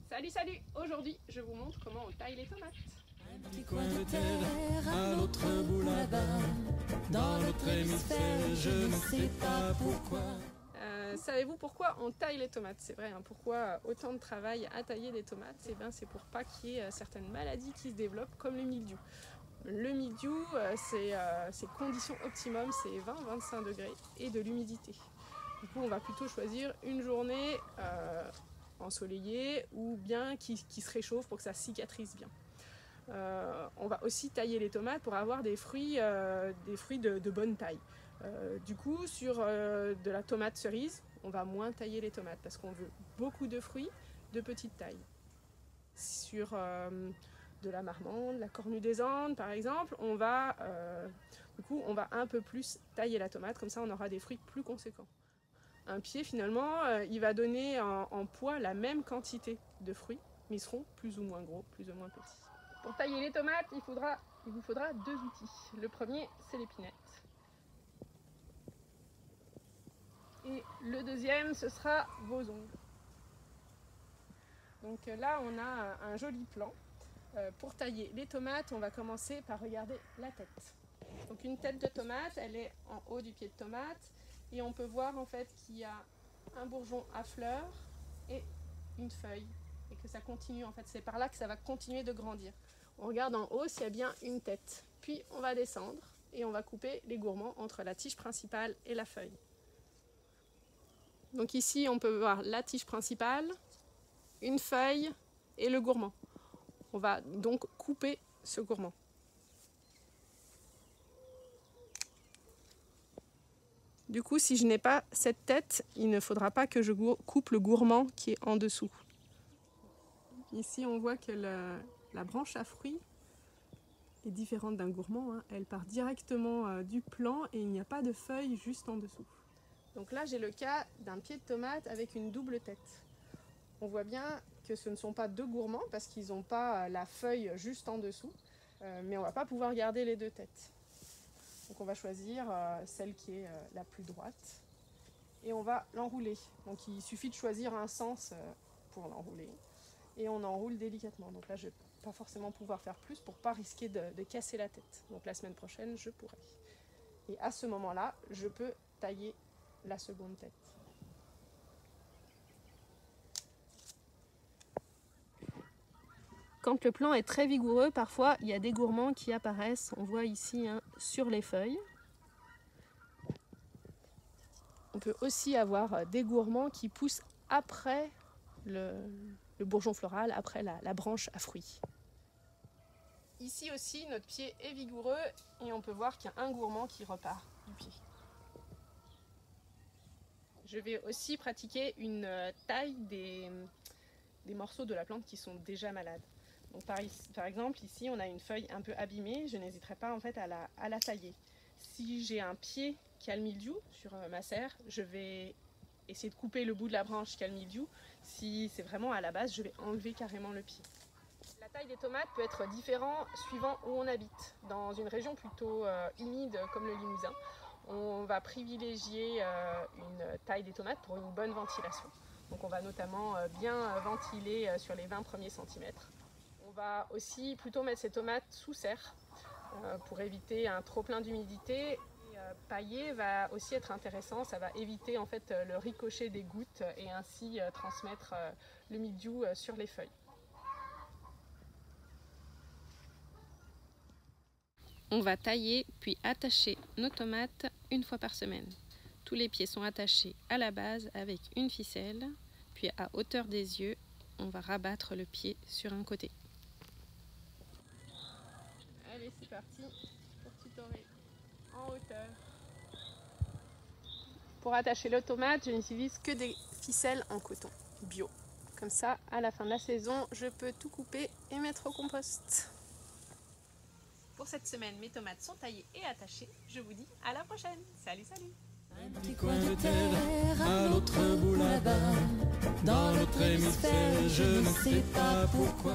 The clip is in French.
Salut, salut! Aujourd'hui, je vous montre comment on taille les tomates. Un petit coin de terre à l'autre bout là-bas, dans l'autre hémisphère, je ne sais pas pourquoi. Savez-vous pourquoi on taille les tomates? C'est vrai, hein, pourquoi autant de travail à tailler des tomates? Eh bien, c'est pour pas qu'il y ait certaines maladies qui se développent, comme le mildiou. Le mildiou, ses conditions optimum, c'est 20-25 degrés et de l'humidité. Du coup, on va plutôt choisir une journée ensoleillée ou bien qui se réchauffe pour que ça cicatrise bien. On va aussi tailler les tomates pour avoir des fruits de bonne taille. Du coup, sur de la tomate cerise, on va moins tailler les tomates parce qu'on veut beaucoup de fruits de petite taille. Sur de la marmande, la cornue des Andes par exemple, on va un peu plus tailler la tomate, comme ça on aura des fruits plus conséquents. Un pied finalement, il va donner en poids la même quantité de fruits, mais ils seront plus ou moins gros, plus ou moins petits. Pour tailler les tomates, il vous faudra deux outils. Le premier, c'est l'épinette. Et le deuxième, ce sera vos ongles. Donc là, on a un joli plan. Pour tailler les tomates, on va commencer par regarder la tête. Donc une tête de tomate, elle est en haut du pied de tomate. Et on peut voir en fait qu'il y a un bourgeon à fleurs et une feuille. Et que ça continue, en fait, c'est par là que ça va continuer de grandir. On regarde en haut s'il y a bien une tête. Puis on va descendre et on va couper les gourmands entre la tige principale et la feuille. Donc ici, on peut voir la tige principale, une feuille et le gourmand. On va donc couper ce gourmand. Du coup, si je n'ai pas cette tête, il ne faudra pas que je coupe le gourmand qui est en dessous. Ici, on voit que la branche à fruits est différente d'un gourmand, hein. Elle part directement du plant et il n'y a pas de feuilles juste en dessous. Donc là, j'ai le cas d'un pied de tomate avec une double tête. On voit bien que ce ne sont pas deux gourmands parce qu'ils n'ont pas la feuille juste en dessous, mais on ne va pas pouvoir garder les deux têtes. Donc on va choisir celle qui est la plus droite et on va l'enrouler. Donc il suffit de choisir un sens pour l'enrouler et on enroule délicatement. Donc là je ne vais pas forcément pouvoir faire plus pour ne pas risquer de casser la tête. Donc la semaine prochaine je pourrai. Et à ce moment-là, je peux tailler la seconde tête. Quand le plant est très vigoureux, parfois il y a des gourmands qui apparaissent. On voit ici sur les feuilles. On peut aussi avoir des gourmands qui poussent après le bourgeon floral, après la branche à fruits. Ici aussi, notre pied est vigoureux et on peut voir qu'il y a un gourmand qui repart du pied. Je vais aussi pratiquer une taille des morceaux de la plante qui sont déjà malades. Donc par exemple, ici, on a une feuille un peu abîmée, je n'hésiterai pas en fait à la tailler. Si j'ai un pied qui a le mildiou sur ma serre, je vais essayer de couper le bout de la branche qui a le mildiou. Si c'est vraiment à la base, je vais enlever carrément le pied. La taille des tomates peut être différente suivant où on habite. Dans une région plutôt humide comme le Limousin, on va privilégier une taille des tomates pour une bonne ventilation. Donc on va notamment bien ventiler sur les 20 premiers centimètres. On va aussi plutôt mettre ces tomates sous serre pour éviter un trop plein d'humidité. Pailler va aussi être intéressant, ça va éviter en fait le ricochet des gouttes et ainsi transmettre le mildiou sur les feuilles. On va tailler puis attacher nos tomates une fois par semaine. Tous les pieds sont attachés à la base avec une ficelle, puis à hauteur des yeux, on va rabattre le pied sur un côté. Allez, c'est parti pour tutorer en hauteur. Pour attacher le tomate, je n'utilise que des ficelles en coton bio. Comme ça, à la fin de la saison, je peux tout couper et mettre au compost. Pour cette semaine, mes tomates sont taillées et attachées. Je vous dis à la prochaine. Salut, salut! Un petit coin de terre à l'autre bout là-bas, dans l'autre hémisphère, je ne sais pas pourquoi.